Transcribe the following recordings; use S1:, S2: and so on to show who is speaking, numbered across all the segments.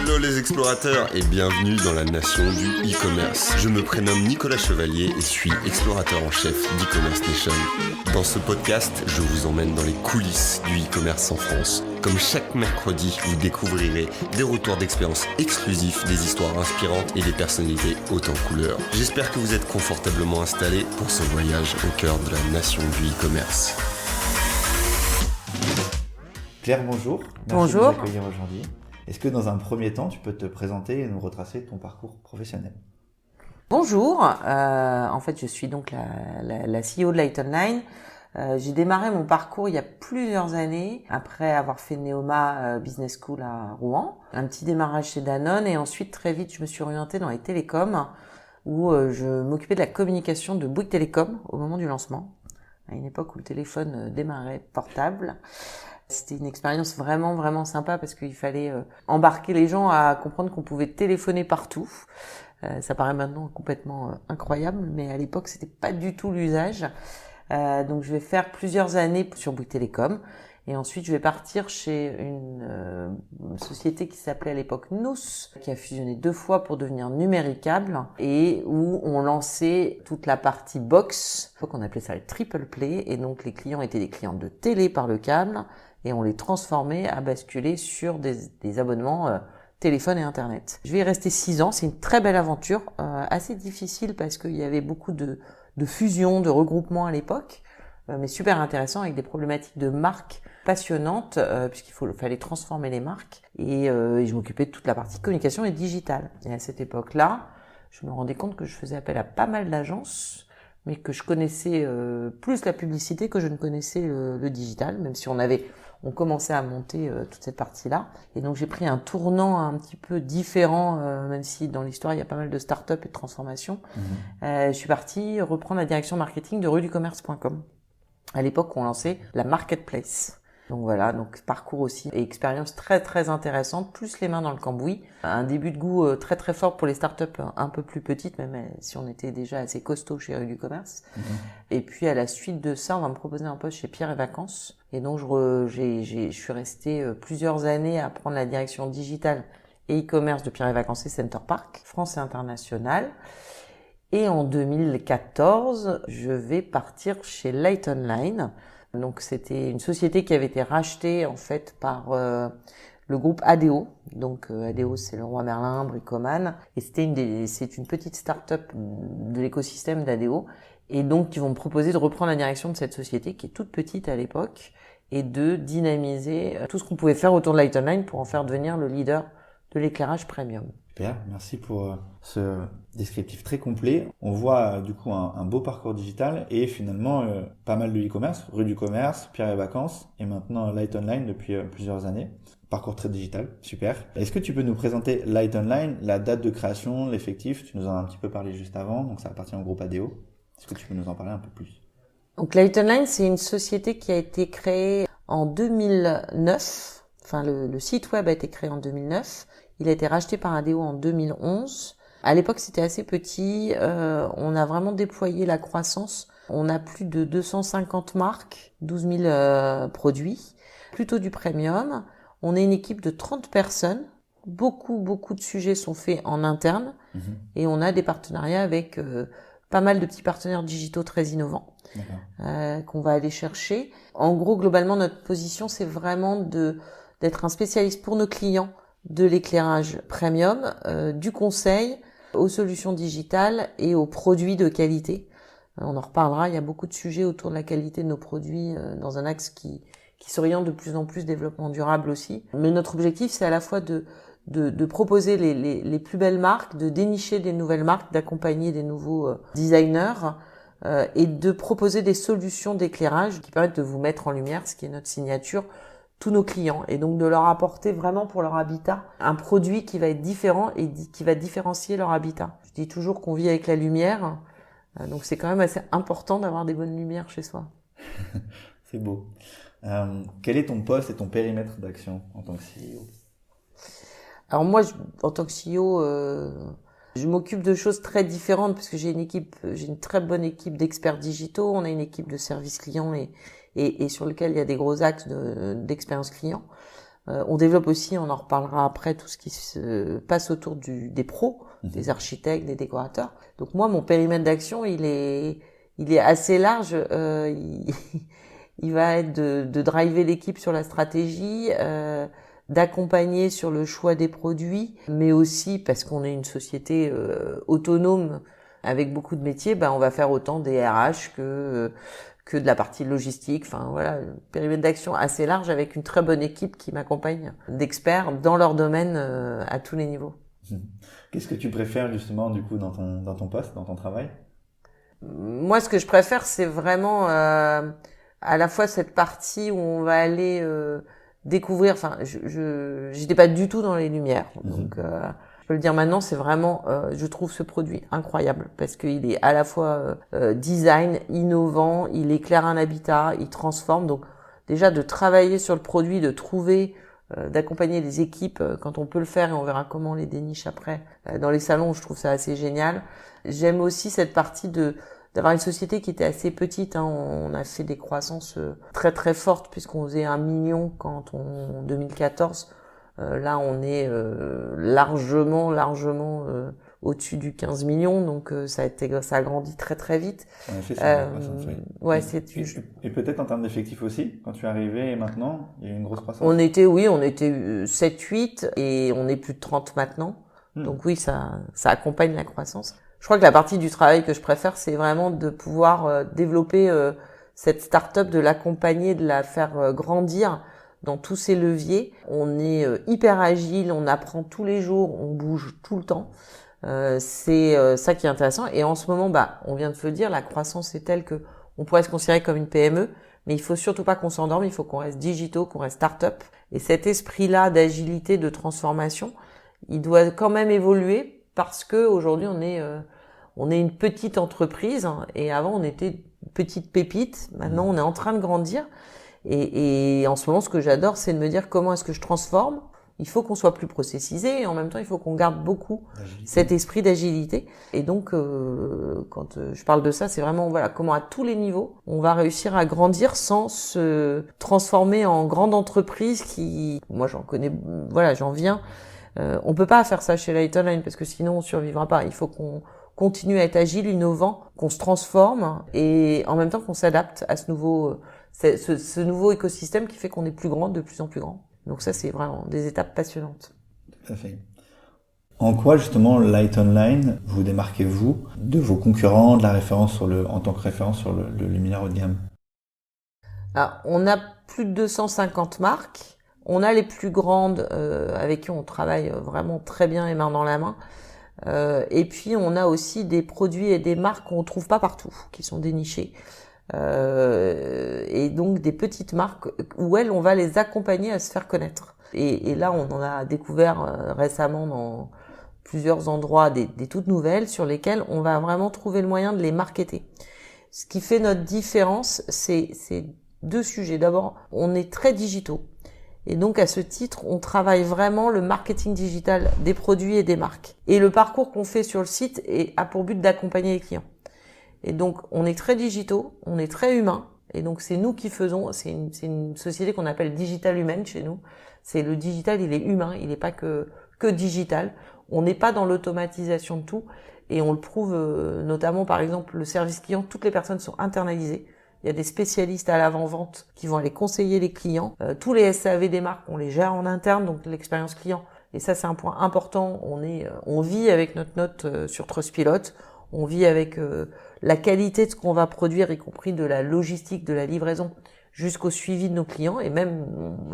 S1: Hello les explorateurs et bienvenue dans la nation du e-commerce. Je me prénomme Nicolas Chevalier et suis explorateur en chef d'e-commerce nation. Dans ce podcast, je vous emmène dans les coulisses du e-commerce en France. Comme chaque mercredi, vous découvrirez des retours d'expérience exclusifs, des histoires inspirantes et des personnalités hautes en couleurs. J'espère que vous êtes confortablement installés pour ce voyage au cœur de la nation du e-commerce.
S2: Claire, bonjour.
S3: Bonjour.
S2: Merci de nous accueillir aujourd'hui. Est-ce que dans un premier temps, tu peux te présenter et nous retracer ton parcours professionnel ?
S3: Bonjour, en fait je suis donc la CEO de Light Online. J'ai démarré mon parcours il y a plusieurs années, après avoir fait Neoma Business School à Rouen. Un petit démarrage chez Danone et ensuite très vite je me suis orientée dans les télécoms où je m'occupais de la communication de Bouygues Télécom au moment du lancement, à une époque où le téléphone démarrait portable. C'était une expérience vraiment sympa parce qu'il fallait embarquer les gens à comprendre qu'on pouvait téléphoner partout. Ça paraît maintenant complètement incroyable, mais à l'époque c'était pas du tout l'usage. Donc je vais faire plusieurs années sur Bouygues Télécom et ensuite je vais partir chez une société qui s'appelait à l'époque Nous, qui a fusionné 2 fois pour devenir Numéricable et où on lançait toute la partie box, qu'on appelait ça le triple play, et donc les clients étaient des clients de télé par le câble et on les transformait à basculer sur des abonnements téléphone et internet. Je vais y rester 6 ans, c'est une très belle aventure, assez difficile parce qu'il y avait beaucoup de fusions, de regroupements à l'époque, mais super intéressant avec des problématiques de marques passionnantes fallait transformer les marques et je m'occupais de toute la partie communication et digitale. Et à cette époque-là, je me rendais compte que je faisais appel à pas mal d'agences, mais que je connaissais plus la publicité que je ne connaissais le digital, même si on commençait à monter toute cette partie-là. Et donc j'ai pris un tournant un petit peu différent, même si dans l'histoire il y a pas mal de start-up et de transformations. Je suis partie reprendre la direction marketing de rueducommerce.com. À l'époque, on lançait la marketplace. Donc voilà, donc parcours aussi et expérience très intéressante, plus les mains dans le cambouis. Un début de goût très fort pour les startups un peu plus petites, même si on était déjà assez costaud chez Rue du Commerce. Et puis à la suite de ça, on va me proposer un poste chez Pierre et Vacances. Et donc je suis restée plusieurs années à prendre la direction digitale et e-commerce de Pierre et Vacances et Center Park, France et international. Et en 2014, je vais partir chez Light Online. Donc c'était une société qui avait été rachetée en fait par le groupe ADO. Donc ADO c'est le Roi Merlin, Bricoman, et c'est une petite start-up de l'écosystème d'ADO, et donc ils vont me proposer de reprendre la direction de cette société qui est toute petite à l'époque et de dynamiser tout ce qu'on pouvait faire autour de Light Online pour en faire devenir le leader de l'éclairage premium.
S2: Super, merci pour ce descriptif très complet. On voit du coup un beau parcours digital et finalement pas mal de e-commerce, Rue du Commerce, Pierre et Vacances et maintenant Light Online depuis plusieurs années. Parcours très digital, super. Est-ce que tu peux nous présenter Light Online, la date de création, l'effectif ? Tu nous en as un petit peu parlé juste avant, donc ça appartient au groupe ADO. Est-ce que tu peux nous en parler un peu plus ?
S3: Donc Light Online, c'est une société qui a été créée en 2009. Enfin, le site web a été créé en 2009. Il a été racheté par ADO en 2011. À l'époque, c'était assez petit. On a vraiment déployé la croissance. On a plus de 250 marques, 12 000 produits, plutôt du premium. On est une équipe de 30 personnes. Beaucoup de sujets sont faits en interne. Et on a des partenariats avec pas mal de petits partenaires digitaux très innovants qu'on va aller chercher. En gros, globalement, notre position, c'est vraiment d'être un spécialiste pour nos clients de l'éclairage premium, du conseil aux solutions digitales et aux produits de qualité. On en reparlera, il y a beaucoup de sujets autour de la qualité de nos produits dans un axe qui s'oriente de plus en plus développement durable aussi. Mais notre objectif, c'est à la fois de proposer les plus belles marques, de dénicher des nouvelles marques, d'accompagner des nouveaux designers et de proposer des solutions d'éclairage qui permettent de vous mettre en lumière, ce qui est notre signature, tous nos clients, et donc de leur apporter vraiment pour leur habitat un produit qui va être différent et qui va différencier leur habitat. Je dis toujours qu'on vit avec la lumière, donc c'est quand même assez important d'avoir des bonnes lumières chez soi.
S2: C'est beau. Quel est ton poste et ton périmètre d'action en tant que CEO ?
S3: Alors moi, en tant que CEO, je m'occupe de choses très différentes parce que j'ai une très bonne équipe d'experts digitaux, on a une équipe de service client et sur lequel il y a des gros axes d'expérience client. On développe aussi, on en reparlera après, tout ce qui se passe autour des pros, des architectes, des décorateurs. Donc moi, mon périmètre d'action, il est assez large. Il va être de driver l'équipe sur la stratégie, d'accompagner sur le choix des produits, mais aussi parce qu'on est une société autonome avec beaucoup de métiers, on va faire autant des RH que de la partie logistique. Enfin voilà, périmètre d'action assez large avec une très bonne équipe qui m'accompagne d'experts dans leur domaine à tous les niveaux.
S2: Qu'est-ce que tu préfères justement du coup dans ton poste, dans ton travail?
S3: Moi, ce que je préfère, c'est vraiment à la fois cette partie où on va aller découvrir. Enfin, j'étais pas du tout dans les lumières, donc je peux le dire maintenant. C'est vraiment, je trouve ce produit incroyable parce qu'il est à la fois design, innovant, il éclaire un habitat, il transforme. Donc déjà de travailler sur le produit, de trouver, d'accompagner les équipes quand on peut le faire, et on verra comment on les déniche après dans les salons. Je trouve ça assez génial. J'aime aussi cette partie d'avoir une société qui était assez petite. On a fait des croissances très très fortes puisqu'on faisait 1 million en 2014. Là, on est largement au-dessus du 15 millions. Donc ça a grandi très très vite.
S2: En effet, c'est une grosse croissance, oui.
S3: Ouais,
S2: Et peut-être en termes d'effectifs aussi, quand tu es arrivé et maintenant, il y a eu une grosse croissance.
S3: On était 7-8 et on est plus de 30 maintenant. Donc oui, ça accompagne la croissance. Je crois que la partie du travail que je préfère, c'est vraiment de pouvoir développer cette start-up, de l'accompagner, de la faire grandir dans tous ses leviers. On est hyper agile, on apprend tous les jours, on bouge tout le temps. C'est ça qui est intéressant. Et en ce moment, on vient de se le dire, la croissance est telle que on pourrait se considérer comme une PME, mais il faut surtout pas qu'on s'endorme, il faut qu'on reste digitaux, qu'on reste start-up. Et cet esprit-là d'agilité, de transformation, il doit quand même évoluer. Parce que aujourd'hui on est une petite entreprise, et avant on était une petite pépite. Maintenant on est en train de grandir, et en ce moment ce que j'adore, c'est de me dire comment est-ce que je transforme. Il faut qu'on soit plus processisé, et en même temps il faut qu'on garde beaucoup cet esprit d'agilité. Et donc quand je parle de ça, c'est vraiment comment à tous les niveaux on va réussir à grandir sans se transformer en grande entreprise qui, moi j'en connais, j'en viens. On peut pas faire ça chez Light Online parce que sinon on survivra pas. Il faut qu'on continue à être agile, innovant, qu'on se transforme, et en même temps qu'on s'adapte à ce nouveau écosystème qui fait qu'on est plus grand, de plus en plus grand. Donc ça, c'est vraiment des étapes passionnantes.
S2: Tout à fait. En quoi justement Light Online vous démarquez-vous de vos concurrents, de la référence en tant que référence sur le luminaire haut de gamme?
S3: Alors, on a plus de 250 marques. On a les plus grandes avec qui on travaille vraiment très bien et main dans la main. Et puis on a aussi des produits et des marques qu'on trouve pas partout, qui sont dénichées. Et donc des petites marques où on va les accompagner à se faire connaître. Et là, on en a découvert récemment dans plusieurs endroits des toutes nouvelles sur lesquelles on va vraiment trouver le moyen de les marketer. Ce qui fait notre différence, c'est 2 sujets. D'abord, on est très digitaux. Et donc, à ce titre, on travaille vraiment le marketing digital des produits et des marques. Et le parcours qu'on fait sur le site a pour but d'accompagner les clients. Et donc, on est très digitaux, on est très humains. Et donc, c'est nous qui faisons, c'est une société qu'on appelle digital humaine chez nous. C'est le digital, il est humain, il n'est pas que digital. On n'est pas dans l'automatisation de tout. Et on le prouve notamment, par exemple, le service client, toutes les personnes sont internalisées. Il y a des spécialistes à l'avant-vente qui vont aller conseiller les clients. Tous les SAV des marques, on les gère en interne, donc l'expérience client. Et ça, c'est un point important. On vit avec notre note sur Trustpilot. On vit avec la qualité de ce qu'on va produire, y compris de la logistique, de la livraison, jusqu'au suivi de nos clients. Et même,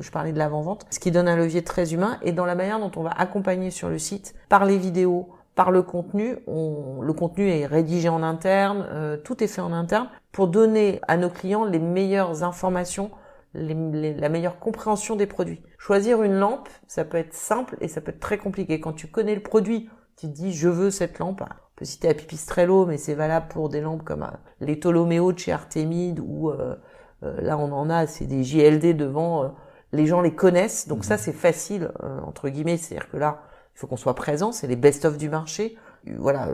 S3: je parlais de l'avant-vente, ce qui donne un levier très humain. Et dans la manière dont on va accompagner sur le site, par les vidéos, par le contenu, le contenu est rédigé en interne, tout est fait en interne pour donner à nos clients les meilleures informations, la meilleure compréhension des produits. Choisir une lampe, ça peut être simple et ça peut être très compliqué. Quand tu connais le produit, tu te dis je veux cette lampe. On peut citer la Pipistrello, mais c'est valable pour des lampes comme les Tolomeo de chez Artemide, ou là on en a, c'est des JLD devant, les gens les connaissent, donc ça c'est facile entre guillemets, c'est-à-dire que là il faut qu'on soit présent, c'est les best-of du marché. Voilà,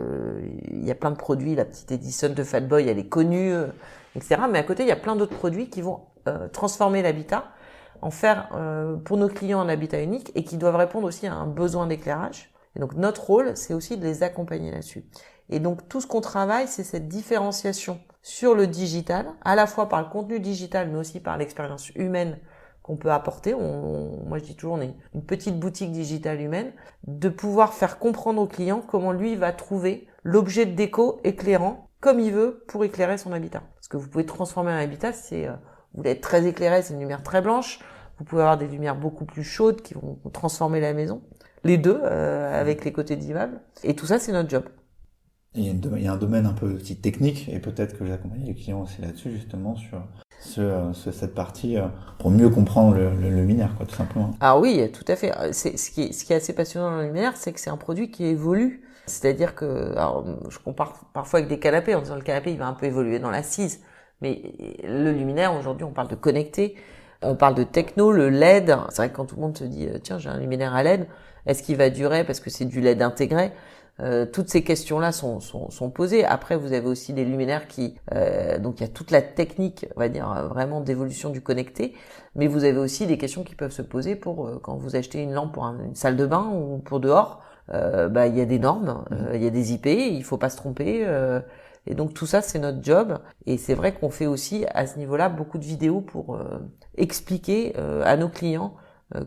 S3: il y a plein de produits, la petite Edison de Fatboy, elle est connue, etc. Mais à côté, il y a plein d'autres produits qui vont transformer l'habitat. en faire pour nos clients un habitat unique et qui doivent répondre aussi à un besoin d'éclairage. Et donc notre rôle, c'est aussi de les accompagner là-dessus. Et donc tout ce qu'on travaille, c'est cette différenciation sur le digital, à la fois par le contenu digital, mais aussi par l'expérience humaine qu'on peut apporter. Moi, je dis toujours, on est une petite boutique digitale humaine, de pouvoir faire comprendre au client comment lui va trouver l'objet de déco éclairant comme il veut pour éclairer son habitat. Parce que vous pouvez transformer un habitat, vous voulez être très éclairé, c'est une lumière très blanche. Vous pouvez avoir des lumières beaucoup plus chaudes qui vont transformer la maison. Les deux, avec les côtés d'immeuble. Et tout ça, c'est notre job.
S2: Et il y a un domaine un peu aussi technique, et peut-être que j'accompagne les clients aussi là-dessus, justement, sur cette partie, pour mieux comprendre le luminaire, quoi, tout simplement.
S3: Ah oui, tout à fait. Ce qui est assez passionnant dans le luminaire, c'est que c'est un produit qui évolue. C'est-à-dire que, alors, je compare parfois avec des canapés, en disant le canapé, il va un peu évoluer dans l'assise. Mais le luminaire, aujourd'hui, on parle de connecté, on parle de techno, le LED. C'est vrai que quand tout le monde se dit, tiens, j'ai un luminaire à LED, est-ce qu'il va durer parce que c'est du LED intégré? Toutes ces questions-là sont posées. Après, vous avez aussi des luminaires donc il y a toute la technique, on va dire, vraiment d'évolution du connecté, mais vous avez aussi des questions qui peuvent se poser pour quand vous achetez une lampe pour une salle de bain ou pour dehors. Il y a des normes, il y a des IP, il faut pas se tromper. Et donc tout ça, c'est notre job. Et c'est vrai qu'on fait aussi à ce niveau-là beaucoup de vidéos pour expliquer à nos clients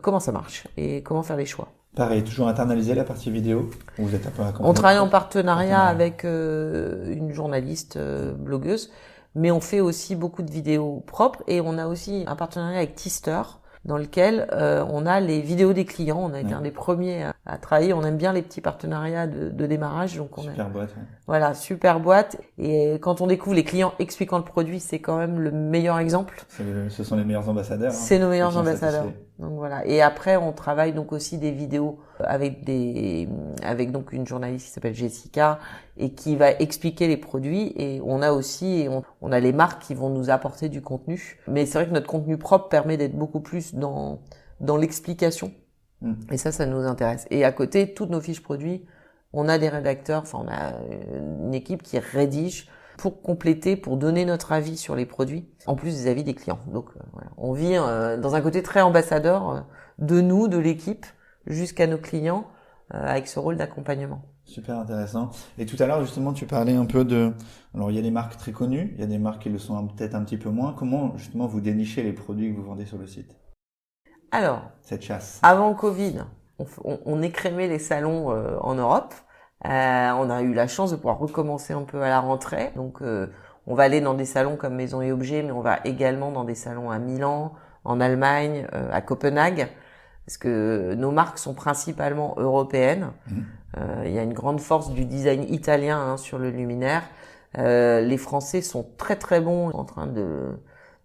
S3: comment ça marche et comment faire les choix.
S2: Pareil, toujours internaliser la partie vidéo. Vous êtes un peu accompagné.
S3: On travaille en partenariat avec une journaliste blogueuse, mais on fait aussi beaucoup de vidéos propres et on a aussi un partenariat avec Tister dans lequel on a les vidéos des clients. On a été un des premiers à travailler. On aime bien les petits partenariats de démarrage. Donc
S2: super boîte. Ouais.
S3: Voilà, super boîte. Et quand on découvre les clients expliquant le produit, c'est quand même le meilleur exemple.
S2: Ce sont les meilleurs ambassadeurs.
S3: C'est nos meilleurs ambassadeurs. Donc voilà. Et après, on travaille donc aussi des vidéos avec donc une journaliste qui s'appelle Jessica et qui va expliquer les produits. Et on a aussi, on a les marques qui vont nous apporter du contenu. Mais c'est vrai que notre contenu propre permet d'être beaucoup plus dans l'explication. Et ça nous intéresse. Et à côté, toutes nos fiches produits, on a des rédacteurs, on a une équipe qui rédige pour compléter, pour donner notre avis sur les produits, en plus des avis des clients. Donc voilà, on vit dans un côté très ambassadeur de nous, de l'équipe, jusqu'à nos clients, avec ce rôle d'accompagnement.
S2: Super intéressant. Et tout à l'heure, justement, tu parlais un peu alors il y a des marques très connues, il y a des marques qui le sont peut-être un petit peu moins. Comment, justement, vous dénichez les produits que vous vendez sur le site?
S3: Alors,
S2: cette chasse.
S3: Avant Covid, on écrémait les salons en Europe. On a eu la chance de pouvoir recommencer un peu à la rentrée. Donc, on va aller dans des salons comme Maison et Objets, mais on va également dans des salons à Milan, en Allemagne, à Copenhague, parce que nos marques sont principalement européennes. Il y a une grande force du design italien sur le luminaire. Les Français sont très très bons, en train de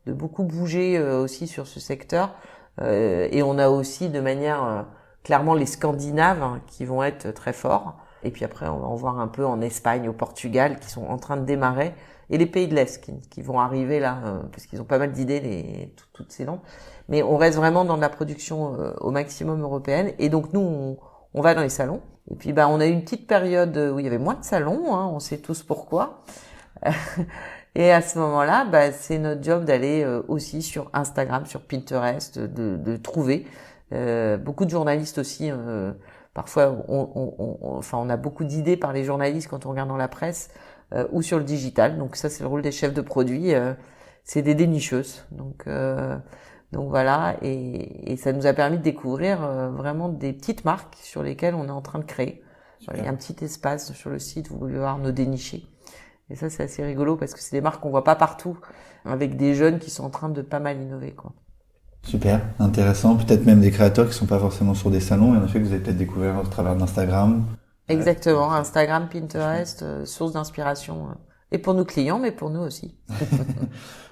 S3: beaucoup bouger aussi sur ce secteur. Et on a aussi de manière clairement les Scandinaves qui vont être très forts. Et puis après, on va en voir un peu en Espagne, au Portugal, qui sont en train de démarrer. Et les pays de l'Est qui vont arriver là, parce qu'ils ont pas mal d'idées, toutes ces lampes. Mais on reste vraiment dans de la production au maximum européenne. Et donc nous, on va dans les salons. Et puis on a eu une petite période où il y avait moins de salons, on sait tous pourquoi. Et à ce moment-là, c'est notre job d'aller aussi sur Instagram, sur Pinterest, de trouver. Beaucoup de journalistes aussi... Parfois, on a beaucoup d'idées par les journalistes quand on regarde dans la presse ou sur le digital. Donc ça, c'est le rôle des chefs de produits. C'est des dénicheuses. Donc voilà. Et ça nous a permis de découvrir vraiment des petites marques sur lesquelles on est en train de créer. Voilà, il y a un petit espace sur le site où vous pouvez voir nos dénichés. Et ça, c'est assez rigolo parce que c'est des marques qu'on voit pas partout, avec des jeunes qui sont en train de pas mal innover, quoi.
S2: Super, intéressant. Peut-être même des créateurs qui sont pas forcément sur des salons, et en effet que vous avez peut-être découvert au travers d'Instagram.
S3: Exactement, Instagram, Pinterest, source d'inspiration. Et pour nos clients, mais pour nous aussi.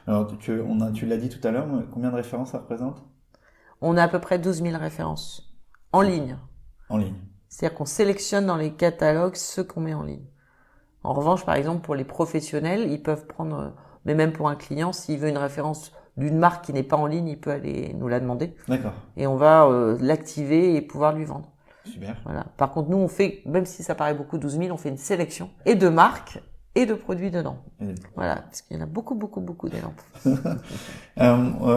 S2: Alors, tu l'as dit tout à l'heure, combien de références ça représente?
S3: On a à peu près 12 000 références en ligne.
S2: En ligne.
S3: C'est-à-dire qu'on sélectionne dans les catalogues ceux qu'on met en ligne. En revanche, par exemple, pour les professionnels, ils peuvent prendre, mais même pour un client, s'il veut une référence d'une marque qui n'est pas en ligne, il peut aller nous la demander.
S2: D'accord.
S3: Et on va l'activer et pouvoir lui vendre.
S2: Super.
S3: Voilà. Par contre, nous, on fait, même si ça paraît beaucoup, 12 000, on fait une sélection et de marques et de produits dedans. Voilà, parce qu'il y en a beaucoup des lampes.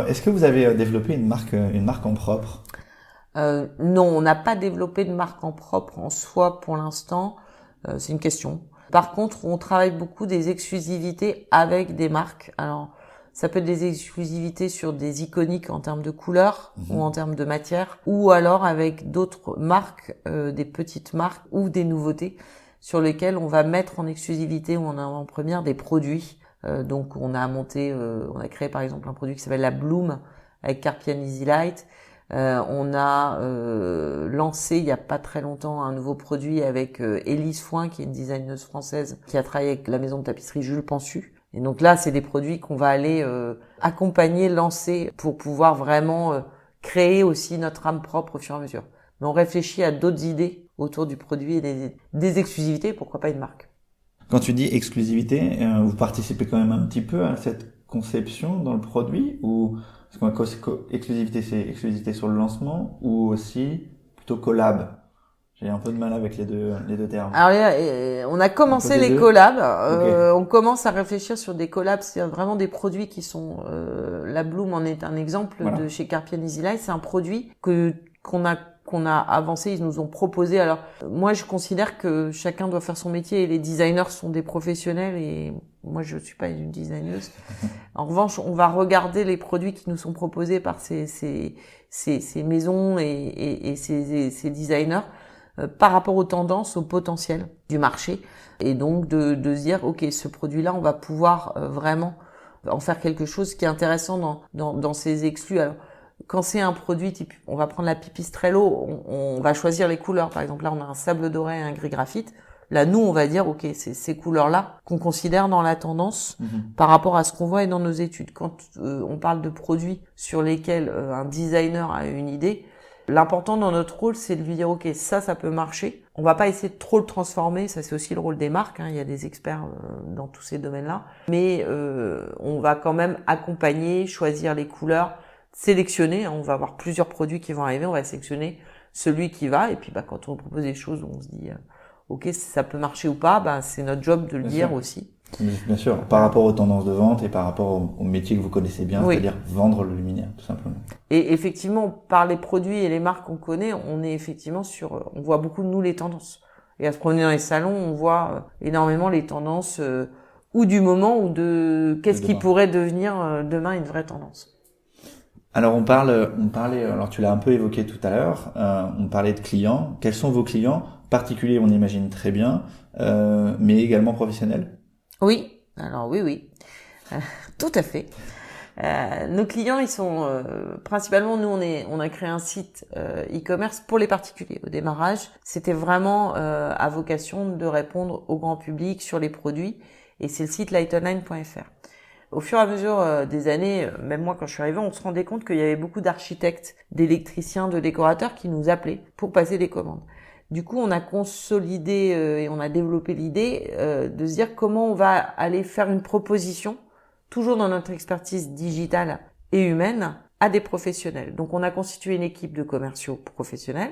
S2: Est-ce que vous avez développé une marque en propre?
S3: Non, on n'a pas développé de marque en propre en soi pour l'instant. C'est une question. Par contre, on travaille beaucoup des exclusivités avec des marques. Alors, ça peut être des exclusivités sur des iconiques en termes de couleurs ou en termes de matière, ou alors avec d'autres marques, des petites marques ou des nouveautés sur lesquelles on va mettre en exclusivité ou en avant-première des produits. Donc, on a créé par exemple un produit qui s'appelle la Bloom avec Carpian Easy Light. On a lancé il y a pas très longtemps un nouveau produit avec Élise Foin, qui est une designeuse française qui a travaillé avec la maison de tapisserie Jules Pensu. Et donc là, c'est des produits qu'on va aller accompagner, lancer pour pouvoir vraiment créer aussi notre âme propre au fur et à mesure. Mais on réfléchit à d'autres idées autour du produit et des exclusivités, pourquoi pas une marque.
S2: Quand tu dis exclusivité, vous participez quand même un petit peu à cette conception dans le produit, ou parce que exclusivité, c'est exclusivité sur le lancement, ou aussi plutôt collab? J'ai un peu de mal avec les deux termes.
S3: Alors, on a commencé les collabs. On commence à réfléchir sur des collabs, c'est vraiment des produits qui sont. La Bloom en est un exemple de chez Carpian Easy Light. C'est un produit qu'on a avancé. Ils nous ont proposé. Alors, moi, je considère que chacun doit faire son métier et les designers sont des professionnels et moi, je suis pas une designeuse. En revanche, on va regarder les produits qui nous sont proposés par ces maisons et ces designers. Par rapport aux tendances, au potentiel du marché, et donc de se dire ok, ce produit-là, on va pouvoir vraiment en faire quelque chose qui est intéressant dans ces exclus. Alors quand c'est un produit type, on va prendre la Pipistrello, on va choisir les couleurs. Par exemple, là, on a un sable doré et un gris graphite. Là, nous, on va dire ok, c'est ces couleurs-là qu'on considère dans la tendance par rapport à ce qu'on voit et dans nos études. Quand on parle de produits sur lesquels un designer a une idée, l'important dans notre rôle, c'est de lui dire, ok, ça peut marcher. On va pas essayer de trop le transformer. Ça, c'est aussi le rôle des marques. Il y a des experts dans tous ces domaines-là. Mais on va quand même accompagner, choisir les couleurs, sélectionner. On va avoir plusieurs produits qui vont arriver. On va sélectionner celui qui va. Et puis, quand on propose des choses où on se dit, ok, ça peut marcher ou pas, c'est notre job de le dire aussi.
S2: Bien sûr, par rapport aux tendances de vente et par rapport au métier que vous connaissez bien, c'est-à-dire vendre le luminaire, tout simplement.
S3: Et effectivement, par les produits et les marques qu'on connaît, on est effectivement on voit beaucoup de nous les tendances. Et à se promener dans les salons, on voit énormément les tendances ou du moment ou de qu'est-ce qui pourrait devenir demain une vraie tendance.
S2: Alors on parlait, alors tu l'as un peu évoqué tout à l'heure, on parlait de clients. Quels sont vos clients? Particuliers, on imagine très bien, mais également professionnels?
S3: Oui, alors oui, tout à fait. Nos clients, ils sont principalement, nous, on a créé un site e-commerce pour les particuliers. Au démarrage, c'était vraiment à vocation de répondre au grand public sur les produits, et c'est le site lightonline.fr. Au fur et à mesure des années, même moi quand je suis arrivée, on se rendait compte qu'il y avait beaucoup d'architectes, d'électriciens, de décorateurs qui nous appelaient pour passer des commandes. Du coup, on a consolidé et on a développé l'idée de se dire comment on va aller faire une proposition, toujours dans notre expertise digitale et humaine, à des professionnels. Donc, on a constitué une équipe de commerciaux professionnels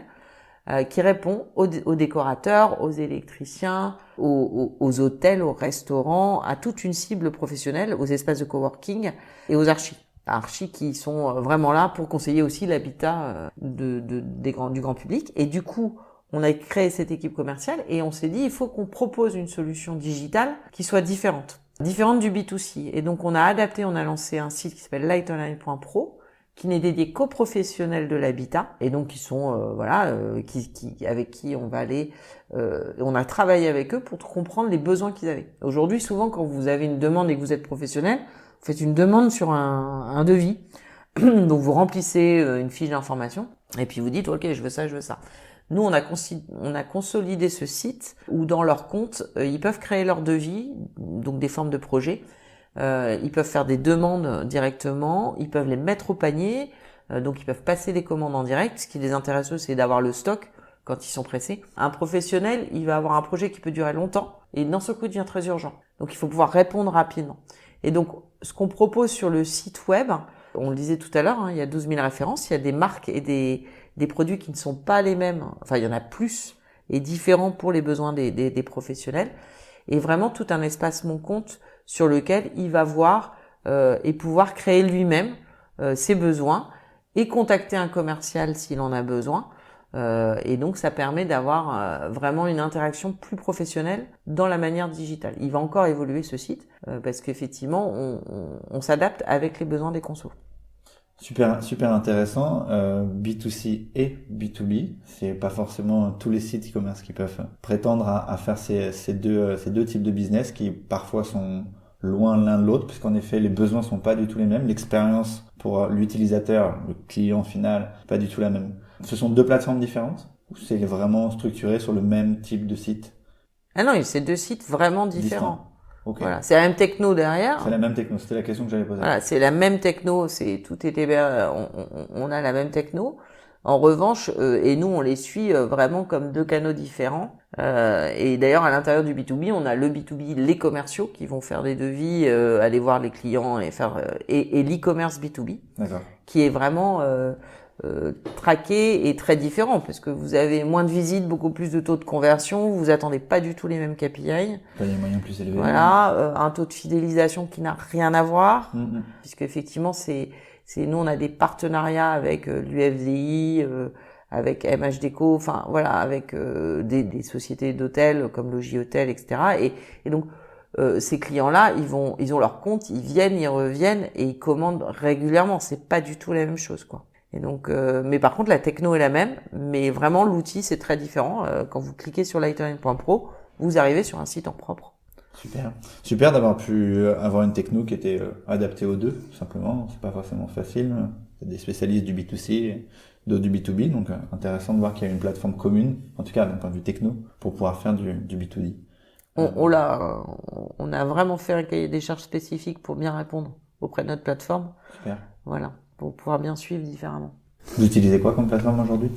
S3: qui répond aux décorateurs, aux électriciens, aux hôtels, aux restaurants, à toute une cible professionnelle, aux espaces de coworking et aux archis qui sont vraiment là pour conseiller aussi l'habitat du grand public. Et du coup, on a créé cette équipe commerciale et on s'est dit il faut qu'on propose une solution digitale qui soit différente du B2C. Et donc on a lancé un site qui s'appelle lightonline.pro qui n'est dédié qu'aux professionnels de l'habitat et donc qui sont avec qui on va aller on a travaillé avec eux pour comprendre les besoins qu'ils avaient. Aujourd'hui, souvent quand vous avez une demande et que vous êtes professionnel, vous faites une demande sur un devis. Donc vous remplissez une fiche d'information et puis vous dites OK, je veux ça. Nous, on a consolidé ce site où dans leur compte, ils peuvent créer leur devis, donc des formes de projet. Ils peuvent faire des demandes directement, ils peuvent les mettre au panier, donc ils peuvent passer des commandes en direct. Ce qui les intéresse, c'est d'avoir le stock quand ils sont pressés. Un professionnel, il va avoir un projet qui peut durer longtemps et d'un seul coup, il devient très urgent. Donc, il faut pouvoir répondre rapidement. Et donc, ce qu'on propose sur le site web, on le disait tout à l'heure, il y a 12 000 références, il y a des marques et des produits qui ne sont pas les mêmes, enfin il y en a plus et différents pour les besoins des professionnels. et vraiment tout un espace Mon Compte sur lequel il va voir et pouvoir créer lui-même ses besoins et contacter un commercial s'il en a besoin. Et donc ça permet d'avoir vraiment une interaction plus professionnelle dans la manière digitale. Il va encore évoluer ce site parce qu'effectivement on s'adapte avec les besoins des consos.
S2: Super intéressant. B2C et B2B, c'est pas forcément tous les sites e-commerce qui peuvent prétendre à faire ces deux types de business qui parfois sont loin l'un de l'autre, puisqu'en effet les besoins sont pas du tout les mêmes, l'expérience pour l'utilisateur, le client final, pas du tout la même. Ce sont deux plateformes différentes ou c'est vraiment structuré sur le même type de site?
S3: Ah non, c'est deux sites vraiment différents.
S2: Okay.
S3: Voilà, c'est la même techno derrière.
S2: C'est la même techno, c'était la question que j'avais posée.
S3: Voilà, c'est la même techno, on a la même techno. En revanche, et nous on les suit vraiment comme deux canaux différents. Et d'ailleurs à l'intérieur du B2B, on a le B2B, les commerciaux qui vont faire des devis, aller voir les clients et faire et l'e-commerce B2B,
S2: D'accord.
S3: qui est vraiment traqué et très différent parce que vous avez moins de visites, beaucoup plus de taux de conversion, vous attendez pas du tout les mêmes KPI.
S2: Panier moyen plus élevé.
S3: Voilà, un taux de fidélisation qui n'a rien à voir, puisque effectivement nous on a des partenariats avec l'UFDI, avec MHDeco, enfin voilà, avec des sociétés d'hôtels comme Logis Hôtel, etc. Et donc ces clients-là, ils ont leur compte, ils viennent, ils reviennent et ils commandent régulièrement. C'est pas du tout la même chose, quoi. Et donc, mais par contre, la techno est la même, mais vraiment l'outil c'est très différent. Quand vous cliquez sur lightonline.pro, vous arrivez sur un site en propre.
S2: Super d'avoir pu avoir une techno qui était adaptée aux deux, tout simplement. C'est pas forcément facile. Il y a des spécialistes du B2C, d'autres du B2B, donc intéressant de voir qu'il y a une plateforme commune, en tout cas d'un point de vue techno, pour pouvoir faire du B2D.
S3: On a vraiment fait un cahier des charges spécifique pour bien répondre auprès de notre plateforme.
S2: Super.
S3: Voilà, pour pouvoir bien suivre différemment.
S2: Vous utilisez quoi comme plateforme aujourd'hui?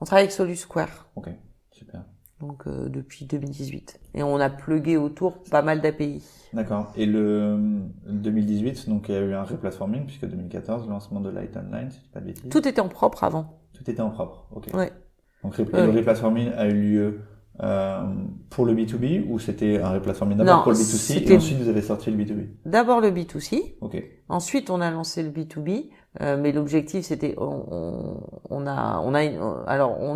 S3: On travaille avec SoluSquare.
S2: Ok, super.
S3: Donc depuis 2018. Et on a plugué autour pas mal d'API.
S2: D'accord. Et le 2018, donc il y a eu un replatforming, puisque 2014, le lancement de Light Online, si je dis pas de bêtises.
S3: Tout était en propre avant.
S2: Tout était en propre, ok.
S3: Ouais.
S2: Donc le replatforming a eu lieu pour le B2B ou c'était un replatforming d'abord pour le B2C et ensuite vous avez sorti le B2B?
S3: D'abord le B2C.
S2: Ok.
S3: Ensuite on a lancé le B2B. Mais l'objectif c'était on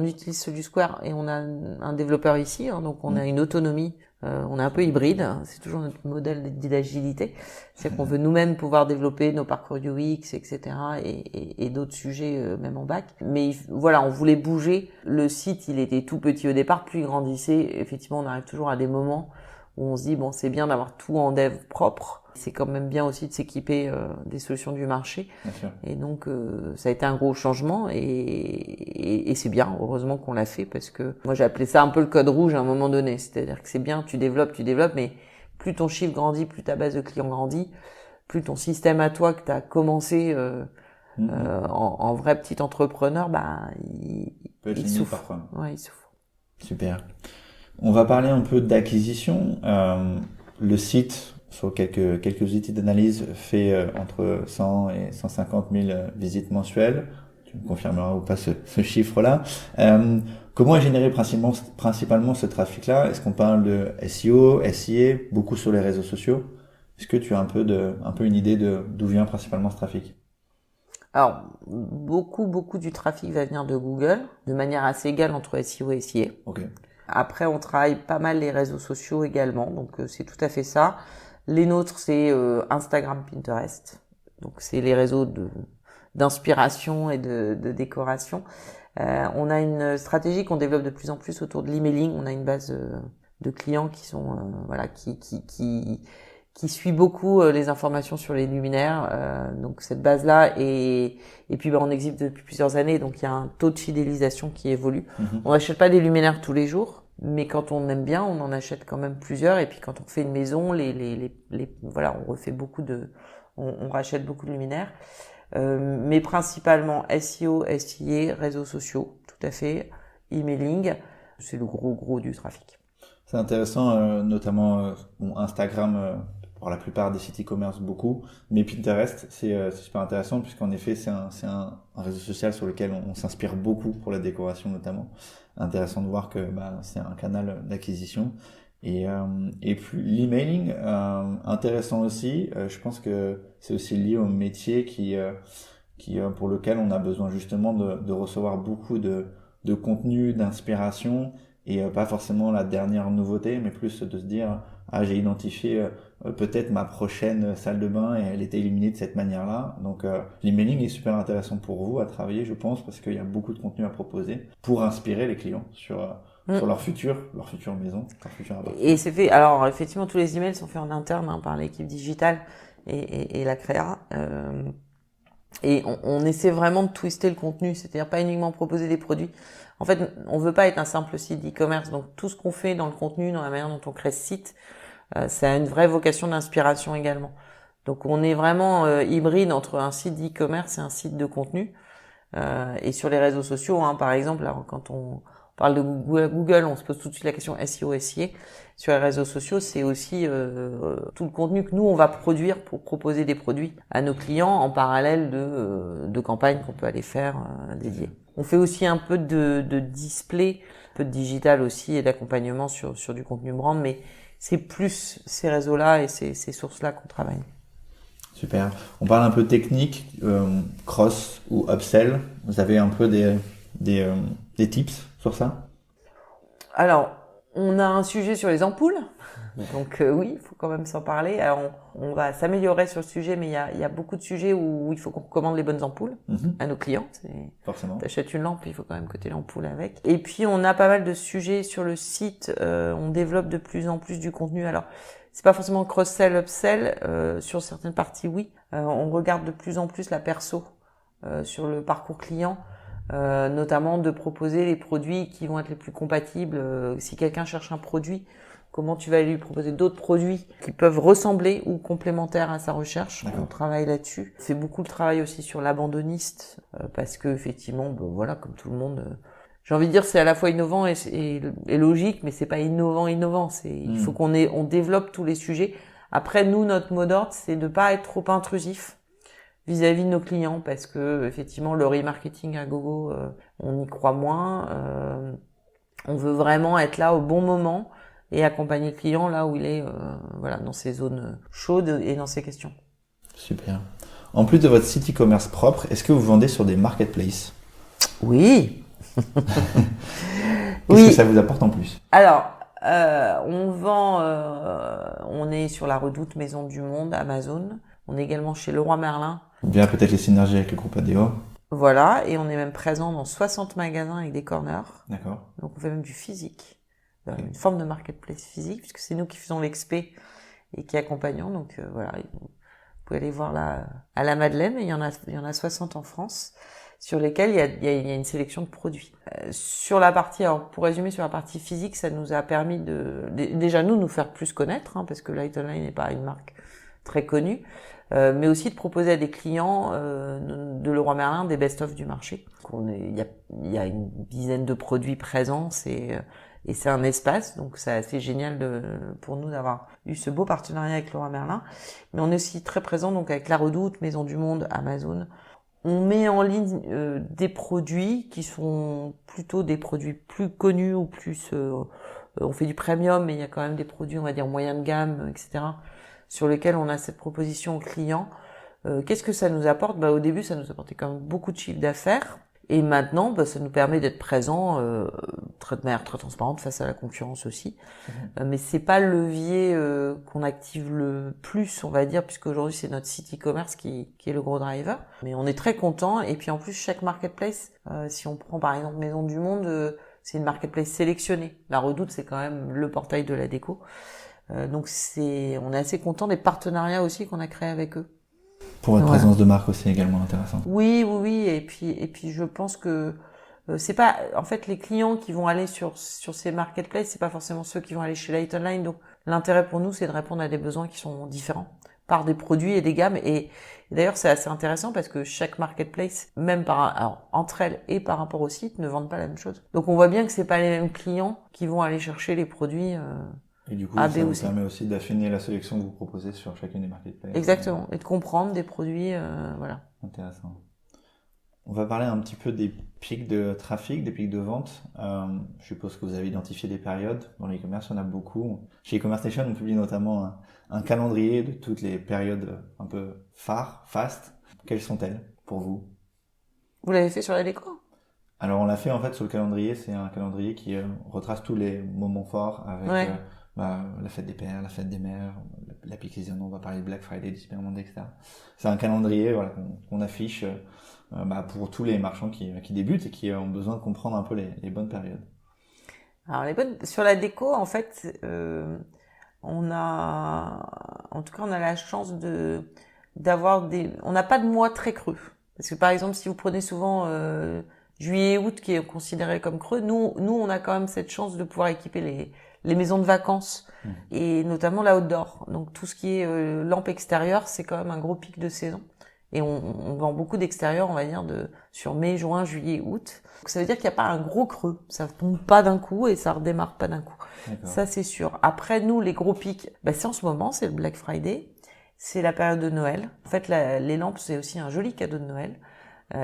S3: utilise SoluSquare et on a un développeur ici, hein, donc on a une autonomie, on est un peu hybride, hein, c'est toujours notre modèle d'agilité, c'est qu'on veut nous-mêmes pouvoir développer nos parcours UX, etc. et d'autres sujets même en back. Mais voilà, on voulait bouger. Le site il était tout petit au départ, plus il grandissait, effectivement on arrive toujours à des moments où on se dit bon c'est bien d'avoir tout en dev propre. C'est quand même bien aussi de s'équiper des solutions du marché.
S2: Bien sûr.
S3: Et donc ça a été un gros changement et c'est bien, heureusement qu'on l'a fait parce que moi j'ai appelé ça un peu le code rouge à un moment donné. C'est-à-dire que c'est bien, tu développes, mais plus ton chiffre grandit, plus ta base de clients grandit, plus ton système à toi que tu as commencé en vrai petit entrepreneur, il souffre.
S2: Parfois.
S3: Ouais, il souffre.
S2: Super. On va parler un peu d'acquisition. Le site, sur quelques outils d'analyse, fait entre 100 et 150 000 visites mensuelles. Tu me confirmeras ou pas ce chiffre-là. Comment est généré principalement ce trafic-là? Est-ce qu'on parle de SEO, SIA, beaucoup sur les réseaux sociaux? Est-ce que tu as un peu une idée d'où vient principalement ce trafic?
S3: Alors, beaucoup du trafic va venir de Google, de manière assez égale entre SEO et SIA.
S2: Ok.
S3: Après, on travaille pas mal les réseaux sociaux également, donc c'est tout à fait ça. Les nôtres, c'est Instagram, Pinterest. Donc c'est les réseaux d'inspiration et de décoration. On a une stratégie qu'on développe de plus en plus autour de l'emailing. On a une base de clients qui sont qui suit beaucoup les informations sur les luminaires. Donc cette base-là et puis on existe depuis plusieurs années, donc il y a un taux de fidélisation qui évolue. On n'achète pas des luminaires tous les jours. Mais quand on aime bien, on en achète quand même plusieurs. Et puis quand on fait une maison, voilà, on refait on rachète beaucoup de luminaires. Mais principalement SEO, SIA, réseaux sociaux, tout à fait, emailing, c'est le gros du trafic.
S2: C'est intéressant, notamment Instagram pour la plupart des sites e-commerce beaucoup, mais Pinterest c'est super intéressant puisqu'en effet c'est un réseau social sur lequel on s'inspire beaucoup pour la décoration notamment. Intéressant de voir que c'est un canal d'acquisition Et puis l'emailing, intéressant aussi. Je pense que c'est aussi lié au métier qui pour lequel on a besoin justement de recevoir beaucoup de contenu, d'inspiration et pas forcément la dernière nouveauté, mais plus de se dire ah j'ai identifié peut-être ma prochaine salle de bain et elle était illuminée de cette manière-là. Donc l'emailing est super intéressant pour vous à travailler, je pense, parce qu'il y a beaucoup de contenu à proposer pour inspirer les clients sur leur future maison, leur futur appartement.
S3: Et c'est fait. Alors effectivement, tous les emails sont faits en interne par l'équipe digitale et la créa. Et on essaie vraiment de twister le contenu, c'est-à-dire pas uniquement proposer des produits. En fait, on veut pas être un simple site d'e-commerce. Donc tout ce qu'on fait dans le contenu, dans la manière dont on crée ce site, ça a une vraie vocation d'inspiration également. Donc on est vraiment hybride entre un site d'e-commerce et un site de contenu. Et sur les réseaux sociaux, par exemple, alors quand on parle de Google, on se pose tout de suite la question SEO, SIA. Sur les réseaux sociaux, c'est aussi tout le contenu que nous, on va produire pour proposer des produits à nos clients en parallèle de campagnes qu'on peut aller faire dédiées. On fait aussi un peu de display, un peu de digital aussi et d'accompagnement sur du contenu brand, mais c'est plus ces réseaux-là et ces sources-là qu'on travaille.
S2: Super. On parle un peu technique, cross ou upsell. Vous avez un peu des tips sur ça?
S3: Alors, on a un sujet sur les ampoules. Donc oui, il faut quand même s'en parler. Alors, on va s'améliorer sur le sujet, mais il y a beaucoup de sujets où il faut qu'on recommande les bonnes ampoules à nos clients.
S2: Forcément.
S3: T'achètes une lampe, il faut quand même coter l'ampoule avec. Et puis, on a pas mal de sujets sur le site. On développe de plus en plus du contenu. Alors, c'est pas forcément cross-sell, upsell. Sur certaines parties, oui. On regarde de plus en plus la perso sur le parcours client. Notamment de proposer les produits qui vont être les plus compatibles. Si quelqu'un cherche un produit, comment tu vas lui proposer d'autres produits qui peuvent ressembler ou complémentaires à sa recherche.
S2: D'accord.
S3: On travaille là-dessus. On fait beaucoup de travail aussi sur l'abandonniste parce que effectivement, voilà, comme tout le monde, j'ai envie de dire c'est à la fois innovant et logique, mais c'est pas innovant. Il faut on développe tous les sujets. Après, nous, notre mot d'ordre, c'est de pas être trop intrusif vis-à-vis de nos clients parce que effectivement le remarketing à gogo on y croit moins, on veut vraiment être là au bon moment et accompagner le client là où il est voilà dans ses zones chaudes et dans ses questions.
S2: Super. En plus de votre site e-commerce propre, est-ce que vous vendez sur des marketplaces?
S3: Oui.
S2: Qu'est-ce que ça vous apporte en plus?
S3: Alors on vend on est sur la Redoute, Maison du Monde, Amazon. On est également chez Leroy Merlin.
S2: Bien peut-être les synergies avec le groupe ADO.
S3: Voilà, et on est même présent dans 60 magasins avec des corners.
S2: D'accord.
S3: Donc on fait même du physique, une forme de marketplace physique, puisque c'est nous qui faisons l'expé et qui accompagnons. Donc voilà, vous pouvez aller voir là à la Madeleine, il y en a 60 en France, sur lesquels il y a une sélection de produits. Sur la partie, alors pour résumer, sur la partie physique, ça nous a permis déjà nous faire plus connaître, parce que Light Online n'est pas une marque très connue. Mais aussi de proposer à des clients de Leroy Merlin des best-of du marché. Il y a une dizaine de produits présents, et c'est un espace, donc c'est assez génial pour nous d'avoir eu ce beau partenariat avec Leroy Merlin. Mais on est aussi très présent donc avec La Redoute, Maison du Monde, Amazon. On met en ligne des produits qui sont plutôt des produits plus connus ou plus... on fait du premium, mais il y a quand même des produits, on va dire, moyen de gamme, etc., sur lesquels on a cette proposition aux clients. Qu'est-ce que ça nous apporte? Au début, ça nous apportait quand même beaucoup de chiffre d'affaires. Et maintenant, ça nous permet d'être présents de manière très transparente face à la concurrence aussi. Mais c'est pas le levier qu'on active le plus, on va dire, puisque aujourd'hui c'est notre site e-commerce qui est le gros driver. Mais on est très content. Et puis en plus, chaque marketplace, si on prend par exemple Maison du Monde, c'est une marketplace sélectionnée. La Redoute, c'est quand même le portail de la déco. Donc on est assez content des partenariats aussi qu'on a créés avec eux.
S2: Pour votre présence de marque aussi également intéressant.
S3: Oui. Et puis je pense que c'est pas, en fait, les clients qui vont aller sur ces marketplaces, c'est pas forcément ceux qui vont aller chez Light Online. Donc l'intérêt pour nous, c'est de répondre à des besoins qui sont différents par des produits et des gammes. Et d'ailleurs, c'est assez intéressant parce que chaque marketplace, même entre elles et par rapport au site, ne vendent pas la même chose. Donc on voit bien que c'est pas les mêmes clients qui vont aller chercher les produits.
S2: Et du coup, ça vous permet aussi d'affiner la sélection que vous proposez sur chacune des marketplaces.
S3: Exactement. Et de comprendre des produits, voilà.
S2: Intéressant. On va parler un petit peu des pics de trafic, des pics de vente. Je suppose que vous avez identifié des périodes. Dans l'e-commerce, il y en a beaucoup. Chez E-Commerce Nation, on publie notamment un calendrier de toutes les périodes un peu phares, fastes. Quelles sont-elles pour vous?
S3: Vous l'avez fait sur la déco?
S2: Alors on l'a fait en fait sur le calendrier. C'est un calendrier qui retrace tous les moments forts avec
S3: Ouais.
S2: la fête des pères, la fête des mères, la peak season, on va parler de Black Friday, du Cyber Monday, etc. C'est un calendrier voilà, qu'on affiche pour tous les marchands qui débutent et qui ont besoin de comprendre un peu les bonnes périodes.
S3: Alors sur la déco, en fait, on a la chance on n'a pas de mois très creux. Parce que par exemple, si vous prenez souvent juillet et août qui est considéré comme creux, nous on a quand même cette chance de pouvoir équiper les maisons de vacances et notamment la outdoor. Donc tout ce qui est lampe extérieure, c'est quand même un gros pic de saison. Et on vend beaucoup d'extérieur, on va dire, sur mai, juin, juillet, août. Donc ça veut dire qu'il n'y a pas un gros creux. Ça tombe pas d'un coup et ça redémarre pas d'un coup.
S2: D'accord.
S3: Ça, c'est sûr. Après, nous, les gros pics, c'est en ce moment, c'est le Black Friday. C'est la période de Noël. En fait, les lampes, c'est aussi un joli cadeau de Noël.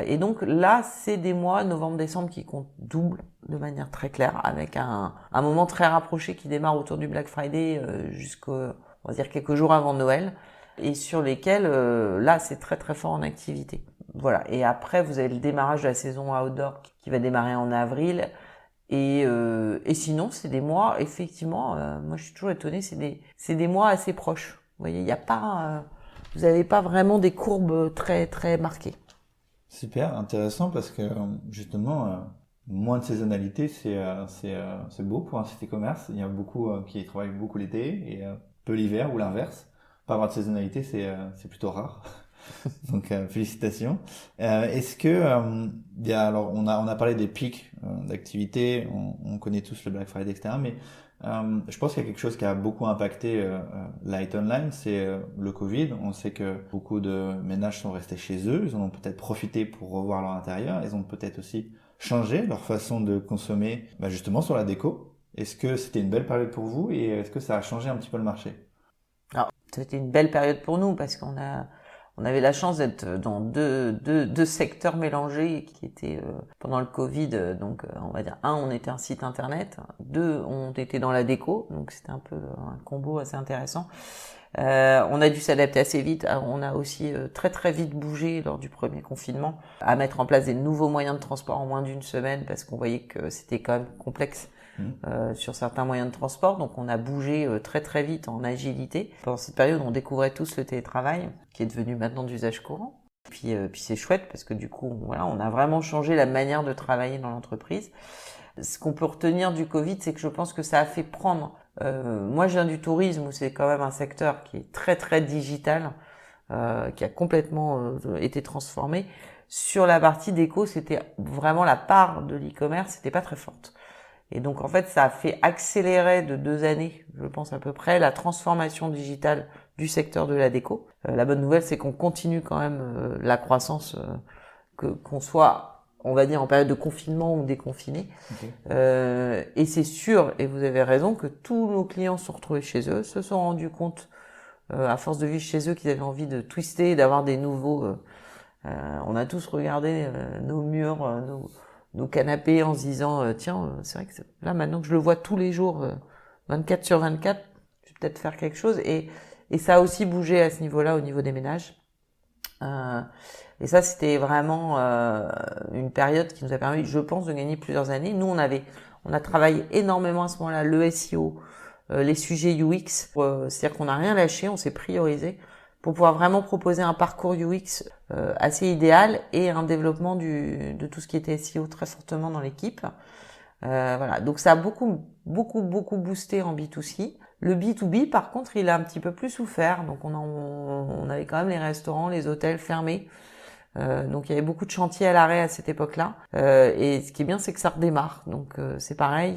S3: Et donc là, c'est des mois, novembre-décembre, qui comptent double de manière très claire, avec un moment très rapproché qui démarre autour du Black Friday on va dire, quelques jours avant Noël, et sur lesquels, là, c'est très très fort en activité. Voilà. Et après, vous avez le démarrage de la saison outdoor qui va démarrer en avril. Et sinon, c'est des mois, effectivement, moi je suis toujours étonnée, c'est des mois assez proches. Vous voyez, il y a pas, vous n'avez pas vraiment des courbes très très marquées.
S2: Super, intéressant parce que justement, moins de saisonnalité, c'est beau pour un site e-commerce. Il y a beaucoup qui travaillent beaucoup l'été et peu l'hiver ou l'inverse. Pas avoir de saisonnalité, c'est plutôt rare. Donc félicitations. Est-ce que alors on a parlé des pics d'activité, on connaît tous le Black Friday, etc. Mais je pense qu'il y a quelque chose qui a beaucoup impacté Light Online, c'est le Covid. On sait que beaucoup de ménages sont restés chez eux, ils en ont peut-être profité pour revoir leur intérieur, ils ont peut-être aussi changé leur façon de consommer, justement sur la déco. Est-ce que c'était une belle période pour vous et est-ce que ça a changé un petit peu le marché?
S3: Alors, c'était une belle période pour nous parce on avait la chance d'être dans deux secteurs mélangés qui étaient pendant le Covid. Donc, on va dire, on était un site internet. 2, on était dans la déco. Donc, c'était un peu un combo assez intéressant. On a dû s'adapter assez vite. On a aussi très très vite bougé lors du premier confinement à mettre en place des nouveaux moyens de transport en moins d'une semaine parce qu'on voyait que c'était quand même complexe sur certains moyens de transport. Donc on a bougé très très vite en agilité. Pendant cette période, on découvrait tous le télétravail qui est devenu maintenant d'usage courant. Puis c'est chouette parce que du coup, voilà, on a vraiment changé la manière de travailler dans l'entreprise. Ce qu'on peut retenir du Covid, c'est que je pense que ça a fait prendre. Moi, je viens du tourisme où c'est quand même un secteur qui est très très digital, qui a complètement été transformé. Sur la partie déco, c'était vraiment la part de l'e-commerce, c'était pas très forte. Et donc en fait, ça a fait accélérer de 2 années, je pense à peu près, la transformation digitale du secteur de la déco. La bonne nouvelle, c'est qu'on continue quand même la croissance, qu'on soit, on va dire, en période de confinement ou déconfiné. Okay. Et c'est sûr, et vous avez raison, que tous nos clients se sont retrouvés chez eux, se sont rendus compte, à force de vivre chez eux, qu'ils avaient envie de twister et d'avoir des nouveaux... on a tous regardé nos murs, nos canapés en se disant tiens, c'est vrai que là, maintenant que je le vois tous les jours, 24 sur 24, je vais peut-être faire quelque chose. Et ça a aussi bougé à ce niveau-là, au niveau des ménages. Et ça, c'était vraiment une période qui nous a permis, je pense, de gagner plusieurs années. Nous, on a travaillé énormément à ce moment-là, le SEO, les sujets UX. C'est-à-dire qu'on n'a rien lâché, on s'est priorisé pour pouvoir vraiment proposer un parcours UX assez idéal et un développement de tout ce qui était SEO très fortement dans l'équipe. Voilà, donc ça a beaucoup boosté en B2C. Le B2B, par contre, il a un petit peu plus souffert. Donc on avait quand même les restaurants, les hôtels fermés. Donc il y avait beaucoup de chantiers à l'arrêt à cette époque-là. Et ce qui est bien, c'est que ça redémarre. Donc c'est pareil.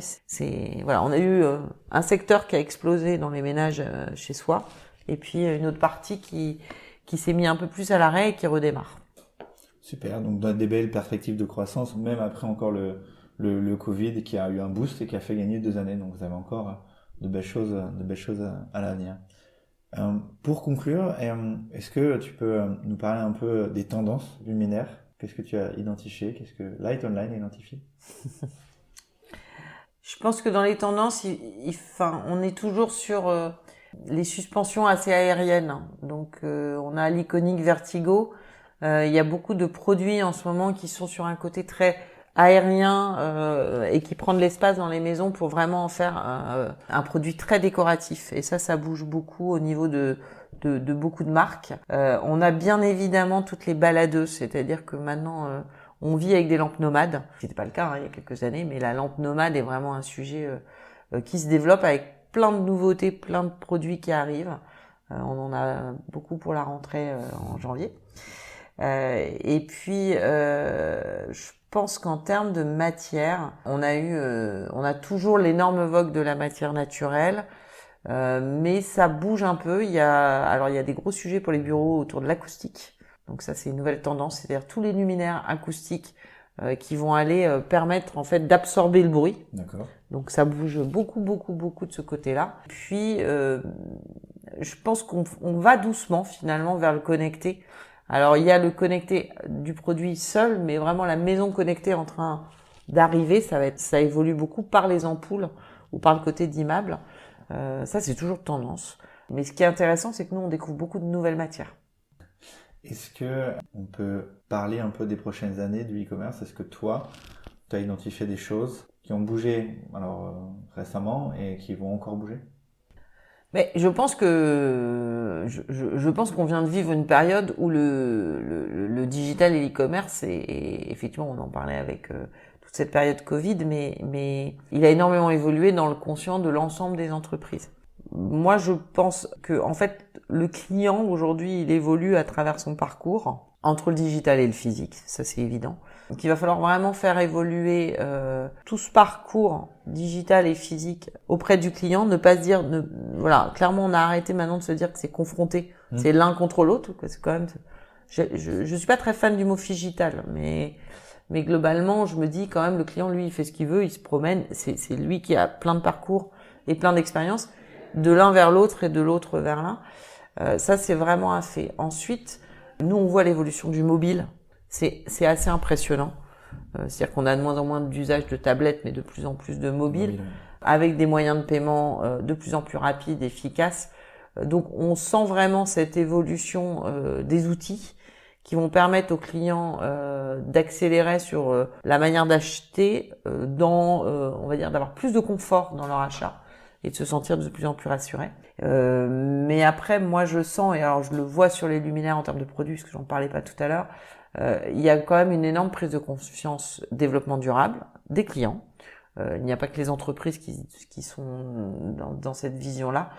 S3: Voilà, on a eu un secteur qui a explosé dans les ménages chez soi. Et puis une autre partie qui s'est mis un peu plus à l'arrêt et qui redémarre.
S2: Super, donc dans des belles perspectives de croissance, même après encore le Covid qui a eu un boost et qui a fait gagner 2 années. Donc vous avez encore de belles choses à l'avenir. Pour conclure, est-ce que tu peux nous parler un peu des tendances luminaires Qu'est-ce que tu as identifié? Qu'est-ce que Light Online a identifié?
S3: Je pense que dans les tendances, on est toujours sur les suspensions assez aériennes. Donc, on a l'iconique Vertigo. Il y a beaucoup de produits en ce moment qui sont sur un côté très aérien et qui prennent de l'espace dans les maisons pour vraiment en faire un produit très décoratif. Et ça bouge beaucoup au niveau de beaucoup de marques. On a bien évidemment toutes les baladeuses, c'est-à-dire que maintenant on vit avec des lampes nomades. C'était pas le cas il y a quelques années, mais la lampe nomade est vraiment un sujet qui se développe avec plein de nouveautés, plein de produits qui arrivent. On en a beaucoup pour la rentrée en janvier. Et puis je pense qu'en termes de matière, on a toujours l'énorme vogue de la matière naturelle. Mais ça bouge un peu. Il y a des gros sujets pour les bureaux autour de l'acoustique. Donc ça, c'est une nouvelle tendance, c'est-à-dire tous les luminaires acoustiques qui vont aller permettre en fait d'absorber le bruit.
S2: D'accord.
S3: Donc ça bouge beaucoup de ce côté-là. Puis je pense qu'on va doucement finalement vers le connecté. Alors il y a le connecté du produit seul, mais vraiment la maison connectée en train d'arriver, ça évolue beaucoup par les ampoules ou par le côté d'immeubles. Ça, c'est toujours tendance. Mais ce qui est intéressant, c'est que nous, on découvre beaucoup de nouvelles matières.
S2: Est-ce que on peut parler un peu des prochaines années du e-commerce? Est-ce que toi, tu as identifié des choses qui ont bougé récemment et qui vont encore bouger?
S3: Mais je pense qu'on vient de vivre une période où le digital et l'e-commerce, et effectivement, on en parlait avec toute cette période Covid, mais il a énormément évolué dans le conscient de l'ensemble des entreprises. Moi, je pense que en fait, le client aujourd'hui, il évolue à travers son parcours entre le digital et le physique, ça c'est évident. Donc, il va falloir vraiment faire évoluer tout ce parcours digital et physique auprès du client, ne pas se dire, voilà, clairement, on a arrêté maintenant de se dire que c'est confronté, c'est l'un contre l'autre. C'est quand même, je suis pas très fan du mot phygital, mais globalement, je me dis quand même, le client, lui, il fait ce qu'il veut, il se promène, c'est lui qui a plein de parcours et plein d'expériences, de l'un vers l'autre et de l'autre vers l'un. Ça, c'est vraiment un fait. Ensuite, nous, on voit l'évolution du mobile. C'est assez impressionnant. C'est-à-dire qu'on a de moins en moins d'usage de tablettes, mais de plus en plus de mobiles, avec des moyens de paiement de plus en plus rapides, efficaces. Donc, on sent vraiment cette évolution des outils qui vont permettre aux clients d'accélérer sur la manière d'acheter, on va dire, d'avoir plus de confort dans leur achat et de se sentir de plus en plus rassurés. Mais après, moi, je sens, et alors je le vois sur les luminaires en termes de produits, parce que j'en parlais pas tout à l'heure, il y a quand même une énorme prise de conscience développement durable des clients. Il n'y a pas que les entreprises qui sont dans cette vision-là.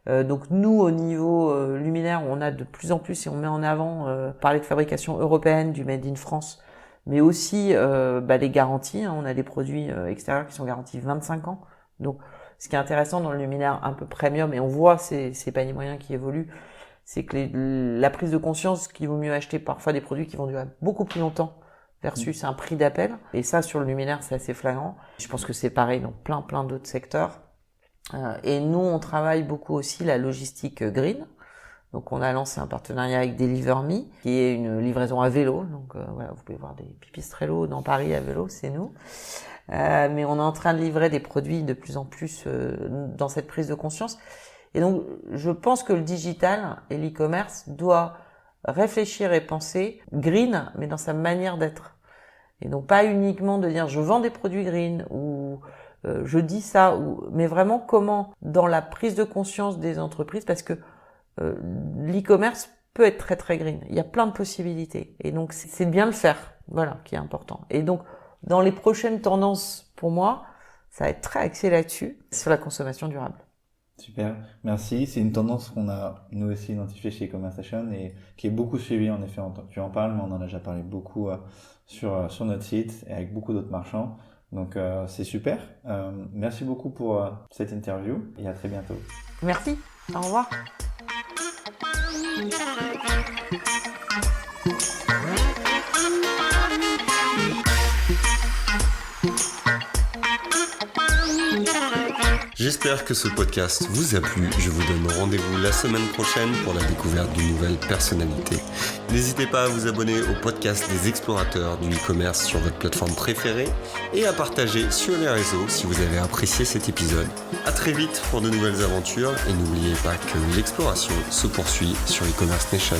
S3: Donc nous, au niveau luminaire, on a de plus en plus, et on met en avant parler de fabrication européenne, du Made in France, mais aussi les garanties. On a des produits extérieurs qui sont garantis 25 ans. Donc ce qui est intéressant dans le luminaire un peu premium, et on voit ces paniers moyens qui évoluent, c'est que la prise de conscience qu'il vaut mieux acheter parfois des produits qui vont durer beaucoup plus longtemps versus un prix d'appel. Et ça, sur le luminaire, c'est assez flagrant. Je pense que c'est pareil dans plein d'autres secteurs. Et nous, on travaille beaucoup aussi la logistique green. Donc, on a lancé un partenariat avec Deliver.Me, qui est une livraison à vélo. Donc, voilà, vous pouvez voir des pipistrello dans Paris à vélo, c'est nous. Mais on est en train de livrer des produits de plus en plus dans cette prise de conscience. Et donc, je pense que le digital et l'e-commerce doit réfléchir et penser green, mais dans sa manière d'être. Et donc, pas uniquement de dire je vends des produits green ou je dis ça, mais vraiment comment dans la prise de conscience des entreprises, parce que l'e-commerce peut être très très green. Il y a plein de possibilités. Et donc, c'est de bien le faire, voilà, qui est important. Et donc, dans les prochaines tendances, pour moi, ça va être très axé là-dessus, sur la consommation durable.
S2: Super, merci. C'est une tendance qu'on a nous aussi identifiée chez E-Commerce Station et qui est beaucoup suivie en effet. Tu en parles, mais on en a déjà parlé beaucoup sur notre site et avec beaucoup d'autres marchands. Donc c'est super. Merci beaucoup pour cette interview et à très bientôt.
S3: Merci, au revoir.
S1: J'espère que ce podcast vous a plu. Je vous donne rendez-vous la semaine prochaine pour la découverte d'une nouvelle personnalité. N'hésitez pas à vous abonner au podcast des explorateurs du e-commerce sur votre plateforme préférée et à partager sur les réseaux si vous avez apprécié cet épisode. À très vite pour de nouvelles aventures et n'oubliez pas que l'exploration se poursuit sur e-commerce Nation.